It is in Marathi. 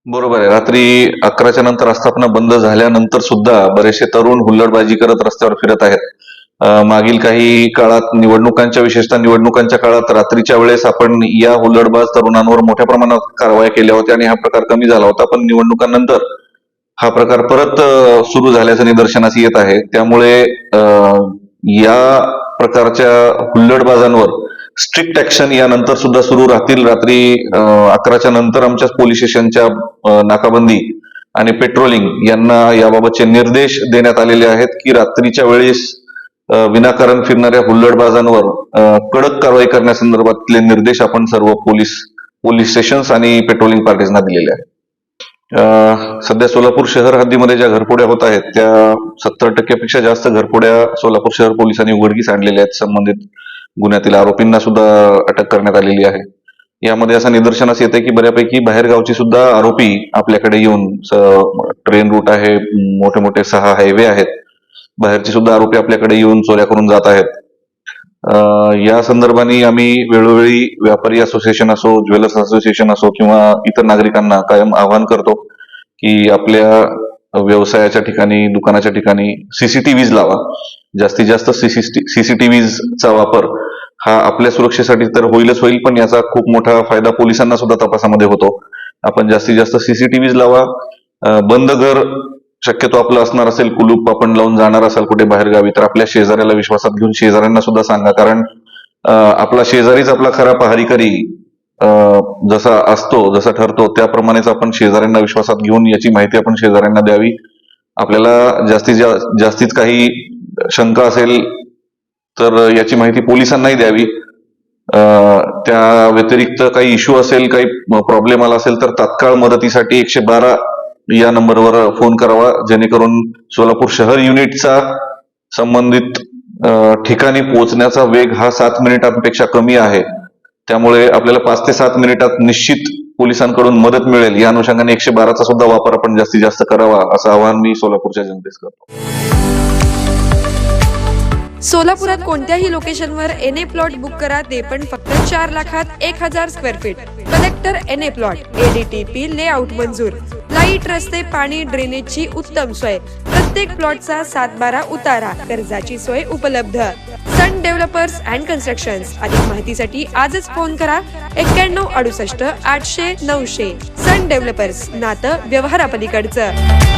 बरोबर आहे. रात्री 11च्या नंतर आस्थापना बंद झाल्यानंतर सुद्धा बरेचसे तरुण हुल्लडबाजी करत रस्त्यावर फिरत आहेत. मागील काही काळात निवडणुकांच्या, विशेषतः निवडणुकांच्या काळात रात्रीच्या वेळेस आपण या हुल्लडबाज तरुणांवर मोठ्या प्रमाणात कारवाया केल्या होत्या आणि हा प्रकार कमी झाला होता. पण निवडणुकांनंतर हा प्रकार परत सुरू झाल्याचं निदर्शनास येत आहे. त्यामुळे या प्रकारच्या हुल्लडबाजांवर स्ट्रिक्ट ऍक्शन यानंतर सुद्धा सुरू राहतील. रात्री 11च्या नंतर आमच्या पोलीस स्टेशनच्या नाकाबंदी आणि पेट्रोलिंग यांना याबाबतचे निर्देश देण्यात आलेले आहेत की रात्रीच्या वेळेस विनाकारण फिरणाऱ्या हुल्लडबाजांवर कडक कारवाई करण्यासंदर्भातले निर्देश आपण सर्व पोलीस स्टेशन्स आणि पेट्रोलिंग पार्टीजना दिलेले आहेत. सध्या सोलापूर शहर हद्दीमध्ये ज्या घरफोड्या होत आहेत त्या 70% जास्त घरफोड्या सोलापूर शहर पोलिसांनी उघडकीस आणलेल्या आहेत. संबंधित गुन्ह्यातील आरोपींना सुद्धा अटक करण्यात आलेली आहे. यामध्ये असं निदर्शनास येते की बऱ्यापैकी बाहेरगावची सुद्धा आरोपी आपल्याकडे येऊन, ट्रेन रूट आहे, मोठे मोठे 6 हायवे आहेत, बाहेरची सुद्धा आरोपी आपल्याकडे येऊन चोऱ्या करून जात आहेत. या संदर्भाने आम्ही वेळोवेळी व्यापारी असोसिएशन असो, ज्वेलर्स असोसिएशन असो किंवा इतर नागरिकांना कायम आवाहन करतो की आपल्या व्यवसायाच्या ठिकाणी, दुकानाच्या ठिकाणी सीसीटीव्हीज लावा. जास्तीत जास्त सीसीटीव्हीचा वापर हा आपल्या सुरक्षेसाठी तर होईलच होईल, पण याचा खूप मोठा फायदा पोलिसांना सुद्धा तपासामध्ये होतो. आपण जास्तीत जास्त सीसीटीव्हीज लावा. बंद घर शक्यतो आपलं असणार असेल, कुलूप आपण लावून जाणार असाल कुठे बाहेर गावी, तर आपल्या शेजाऱ्याला विश्वासात घेऊन शेजाऱ्यांना सुद्धा सांगा. कारण आपला शेजारीच आपला खरा पहारीकरी जसा असतो, जसा ठरतो, त्याप्रमाणेच आपण शेजाऱ्यांना विश्वासात घेऊन याची माहिती आपण शेजाऱ्यांना द्यावी. आपल्याला जास्तीत काही शंका असेल तर याची माहिती पोलिसांनाही द्यावी. त्या व्यतिरिक्त काही इश्यू असेल, काही प्रॉब्लेम आला असेल तर तात्काळ मदतीसाठी 112 या नंबरवर फोन करावा, जेणेकरून सोलापूर शहर युनिटचा संबंधित ठिकाणी पोहोचण्याचा वेग हा 7 मिनिटांपेक्षा कमी आहे. त्यामुळे आपल्याला 5 ते 7 मिनिटात निश्चित पोलिसांकडून मदत मिळेल. या अनुषंगाने 112चा सुद्धा वापर आपण जास्तीत जास्त करावा, असं आवाहन मी सोलापूरच्या जनतेस करतो. सोलापुरात कोणत्याही लोकेशनवर एनए प्लॉट बुक करा, ते पण फक्त 4 लाखात 1000 square feet. Collector NA plot, ADTP layout मंजूर, लाईट, रस्ते, पाणी, ड्रेनेजची उत्तम सोय, प्रत्येक प्लॉटचा 7/12 उतारा, कर्जाची सोय उपलब्ध. सन डेव्हलपर्स अँड कन्स्ट्रक्शन्स. अधिक माहितीसाठी आजच फोन करा 91 68 800 900. सन डेव्हलपर्स, नातं व्यवहारापलीकडचं.